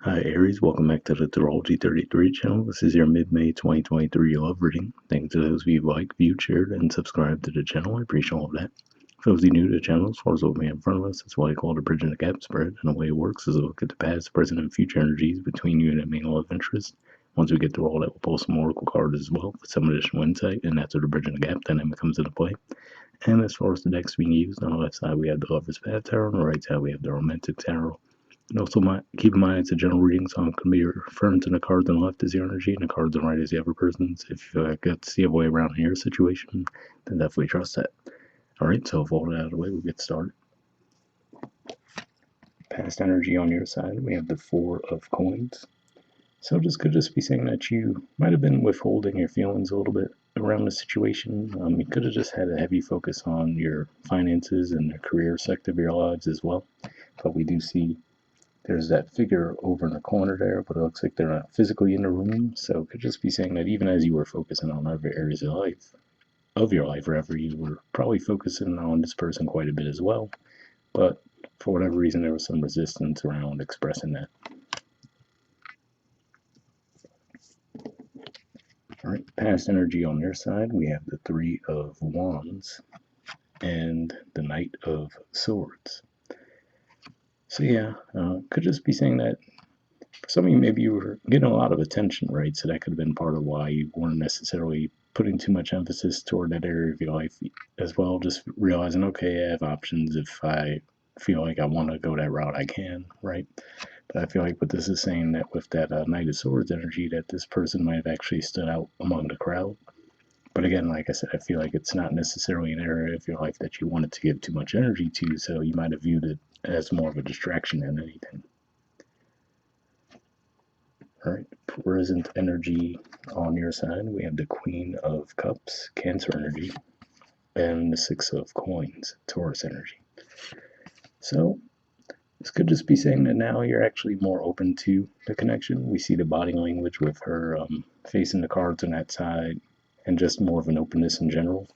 Hi Aries, welcome back to the Astrology 33 channel. This is your mid-May 2023 love reading. Thanks to those of you who liked, viewed, shared, and subscribed to the channel. I appreciate all of that. For those of you new to the channel, as far as what we have in front of us, it's what I call the bridge and the gap spread. And the way it works is a look at the past, present, and future energies between you and a main love interest. Once we get through all that, we'll pull some oracle cards as well for some additional insight, and that's where the bridge and the gap dynamic comes into play. And as far as the decks being used, on the left side we have the Lover's Path Tarot, on the right side we have the Romantic Tarot. And also, keep in mind it's a general reading, so I'm going to be referring to the cards on the left as your energy and the cards on the right as the other person's. If you get to see a way around in your situation, then definitely trust that. Alright, so with all that out of the way, we'll get started. Past energy on your side, we have the Four of Coins. So this could just be saying that you might have been withholding your feelings a little bit around the situation. You could have just had a heavy focus on your finances and the career sector of your lives as well. But we do see there's that figure over in the corner there, but it looks like they're not physically in the room. So it could just be saying that even as you were focusing on other areas of your life, wherever you were probably focusing on this person quite a bit as well. But for whatever reason, there was some resistance around expressing that. All right, past energy on their side, we have the Three of Wands and the Knight of Swords. So yeah, could just be saying that for some of you, maybe you were getting a lot of attention, right? So that could have been part of why you weren't necessarily putting too much emphasis toward that area of your life as well. Just realizing, okay, I have options. If I feel like I want to go that route, I can, right? But I feel like what this is saying that with that Knight of Swords energy, that this person might have actually stood out among the crowd. But again, like I said, I feel like it's not necessarily an area of your life that you wanted to give too much energy to, so you might have viewed it as more of a distraction than anything. All right, present energy on your side, we have the Queen of Cups, Cancer energy, and the Six of Coins, Taurus energy. So this could just be saying that now you're actually more open to the connection. We see the body language with her facing the cards on that side, and just more of an openness in general.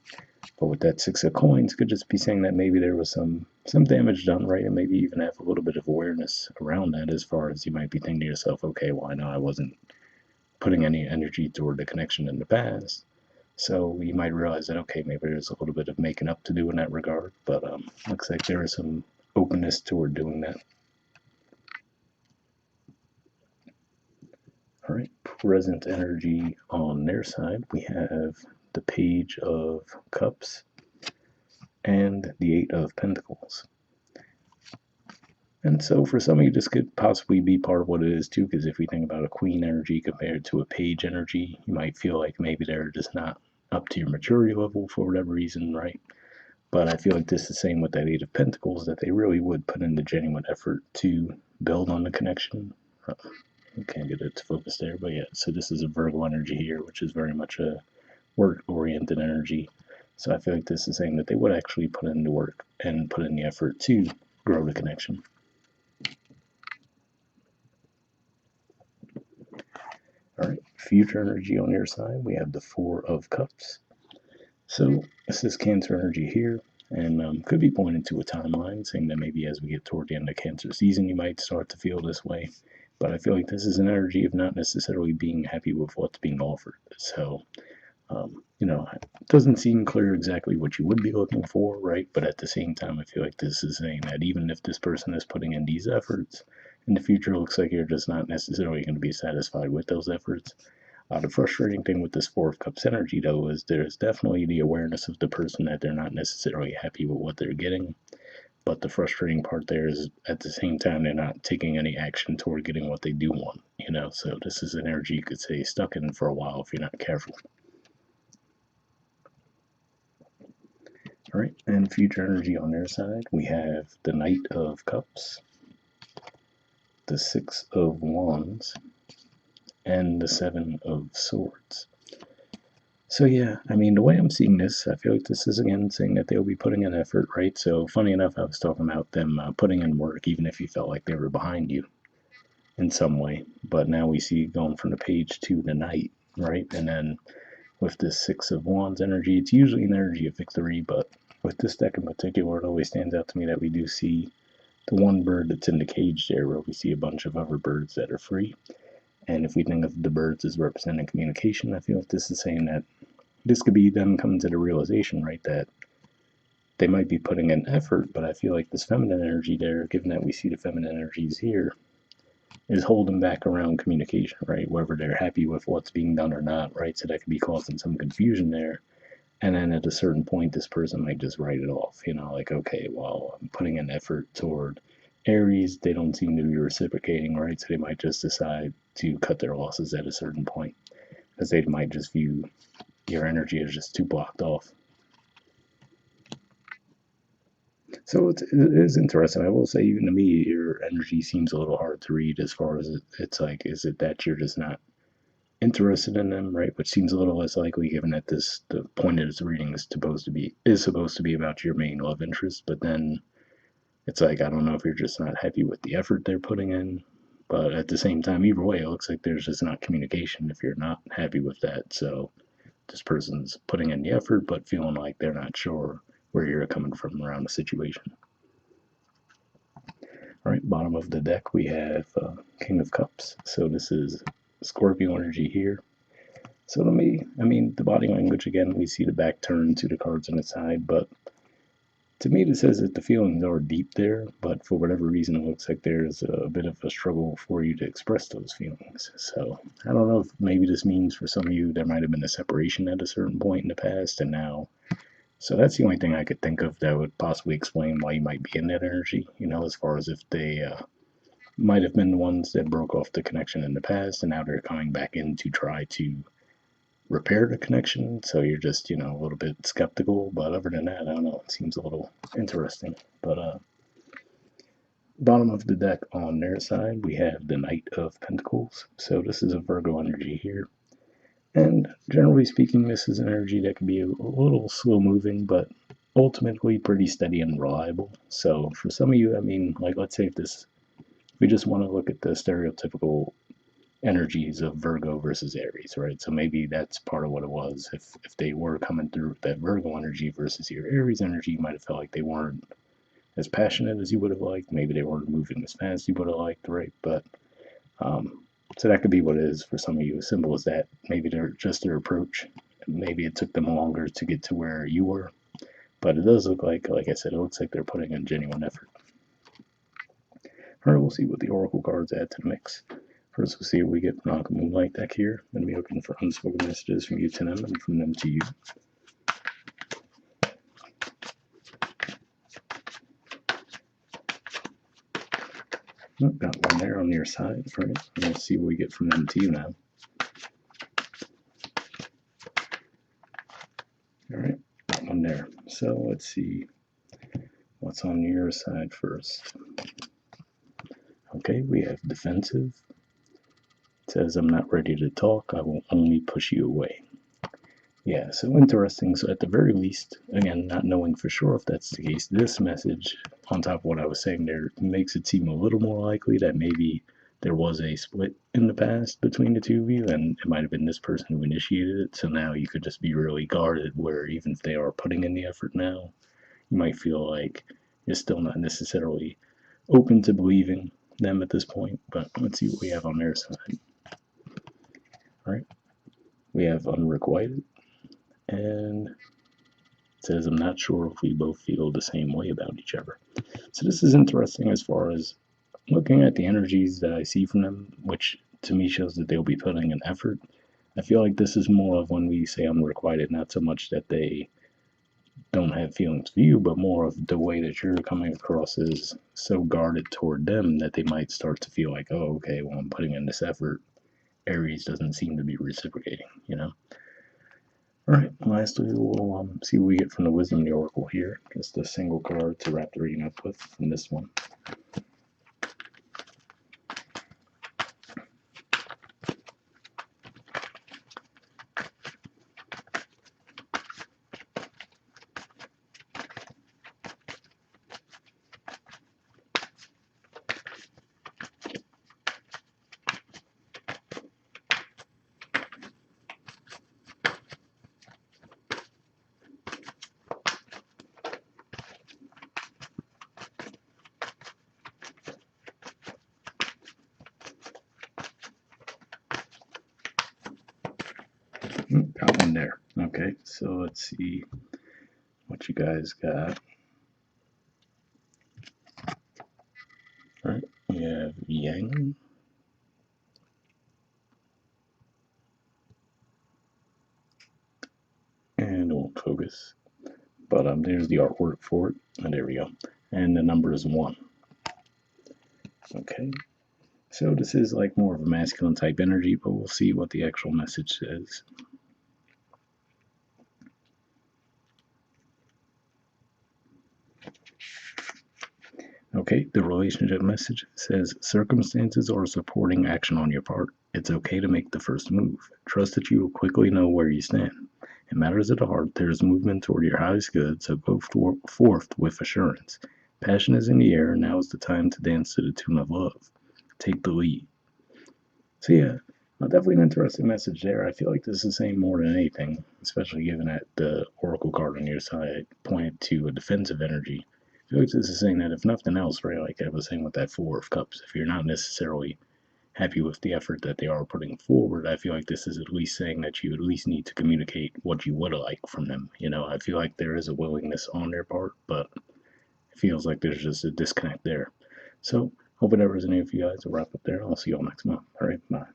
But with that Six of Coins, could just be saying that maybe there was some damage done, right? And maybe even have a little bit of awareness around that, as far as you might be thinking to yourself, okay, well, I know I wasn't putting any energy toward the connection in the past. So you might realize that, okay, maybe there's a little bit of making up to do in that regard, but looks like there is some openness toward doing that. All right, present energy on their side, we have the Page of Cups and the Eight of Pentacles. And so for some of you, this could possibly be part of what it is too, because if we think about a queen energy compared to a page energy, you might feel like maybe they're just not up to your maturity level for whatever reason, right? But I feel like this is saying with that Eight of Pentacles that they really would put in the genuine effort to build on the connection. Can't get it to focus there, but yeah, so this is a Virgo energy here, which is very much a work-oriented energy. So I feel like this is saying that they would actually put in the work and put in the effort to grow the connection. All right, future energy on your side, we have the Four of Cups. So this is Cancer energy here, and could be pointing to a timeline, saying that maybe as we get toward the end of Cancer season, you might start to feel this way. But I feel like this is an energy of not necessarily being happy with what's being offered. So, it doesn't seem clear exactly what you would be looking for, right? But at the same time, I feel like this is saying that even if this person is putting in these efforts, in the future, it looks like you're just not necessarily going to be satisfied with those efforts. The frustrating thing with this Four of Cups energy, though, is there's definitely the awareness of the person that they're not necessarily happy with what they're getting. But the frustrating part there is at the same time, they're not taking any action toward getting what they do want, So this is an energy you could say stuck in for a while if you're not careful. All right, and future energy on their side, we have the Knight of Cups, the Six of Wands, and the Seven of Swords. So yeah, I mean, the way I'm seeing this, I feel like this is again saying that they'll be putting in effort, right? So funny enough, I was talking about them putting in work, even if you felt like they were behind you in some way. But now we see going from the Page to the Knight, right? And then with this Six of Wands energy, it's usually an energy of victory, but with this deck in particular, it always stands out to me that we do see the one bird that's in the cage there, where we see a bunch of other birds that are free. And if we think of the birds as representing communication, I feel like this is saying that this could be them coming to the realization, right, that they might be putting in effort, but I feel like this feminine energy there, given that we see the feminine energies here, is holding back around communication, right? Whether they're happy with what's being done or not, right? So that could be causing some confusion there. And then at a certain point, this person might just write it off, like, okay, well, I'm putting an effort toward Aries. They don't seem to be reciprocating, right? So they might just decide to cut their losses at a certain point because they might just view your energy as just too blocked off. So it is interesting. I will say, even to me, your energy seems a little hard to read as far as it's like, is it that you're just not interested in them, right? Which seems a little less likely, given that the point of this reading is supposed to be about your main love interest. But then it's like, I don't know if you're just not happy with the effort they're putting in. But at the same time, either way, it looks like there's just not communication if you're not happy with that. So this person's putting in the effort, but feeling like they're not sure where you're coming from around the situation. All right, bottom of the deck, we have King of Cups. So this is Scorpio energy here. So to me, I mean, the body language, again, we see the back turn to the cards on the side, but to me, this says that the feelings are deep there, but for whatever reason, it looks like there's a bit of a struggle for you to express those feelings. So I don't know if maybe this means for some of you there might have been a separation at a certain point in the past, and now. So that's the only thing I could think of that would possibly explain why you might be in that energy, as far as if they might have been the ones that broke off the connection in the past, and now they're coming back in to try to repair the connection. So you're just, a little bit skeptical. But other than that, I don't know. It seems a little interesting. But bottom of the deck on their side, we have the Knight of Pentacles. So this is a Virgo energy here. And generally speaking, this is an energy that can be a little slow moving, but ultimately pretty steady and reliable. So for some of you, I mean, like, let's say if we just want to look at the stereotypical energies of Virgo versus Aries, right? So maybe that's part of what it was. If they were coming through that Virgo energy versus your Aries energy, you might have felt like they weren't as passionate as you would have liked. Maybe they weren't moving as fast as you would have liked, right? But so that could be what it is for some of you. As simple as that. Maybe they're just their approach. Maybe it took them longer to get to where you were. But it does look like I said, it looks like they're putting in genuine effort. All right, we'll see what the Oracle cards add to the mix. First, we'll see what we get from Uncle Moonlight deck here. Then we open for unspoken messages from you to them and from them to you. Oh, got one there on your side. All right, we'll see what we get from them to you now. All right, got one there. So let's see what's on your side first. Okay, we have defensive. It says, I'm not ready to talk. I will only push you away. Yeah, so interesting. So at the very least, again, not knowing for sure if that's the case, this message, on top of what I was saying there, makes it seem a little more likely that maybe there was a split in the past between the two of you, and it might have been this person who initiated it. So now you could just be really guarded, where even if they are putting in the effort now, you might feel like you're still not necessarily open to believing them at this point. But let's see what we have on their side. All right, we have unrequited. And it says, I'm not sure if we both feel the same way about each other. So this is interesting as far as looking at the energies that I see from them, which to me shows that they'll be putting an effort. I feel like this is more of when we say unrequited, not so much that they don't have feelings for you, but more of the way that you're coming across is so guarded toward them that they might start to feel like, oh, okay, well, I'm putting in this effort. Aries doesn't seem to be reciprocating. All right, lastly, we'll see what we get from the Wisdom of the Oracle here. Just a single card to wrap the reading up with from this one. Got one there. Okay, so let's see what you guys got. All right, we have Yang and it won't focus, but there's the artwork for it. And there we go. And the number is 1. Okay, so this is like more of a masculine type energy, but we'll see what the actual message says. Okay, the relationship message says circumstances are supporting action on your part. It's okay to make the first move. Trust that you will quickly know where you stand. In matters of the heart, there is movement toward your highest good, so go forth with assurance. Passion is in the air, now is the time to dance to the tune of love. Take the lead. So yeah, definitely an interesting message there. I feel like this is saying more than anything, especially given that the Oracle card on your side pointed to a defensive energy. I feel like this is saying that if nothing else, right, like I was saying with that Four of Cups, if you're not necessarily happy with the effort that they are putting forward, I feel like this is at least saying that you at least need to communicate what you would like from them. I feel like there is a willingness on their part, but it feels like there's just a disconnect there. So, hope it ever resonates with you guys. I'll wrap up there. I'll see you all next month. All right, bye.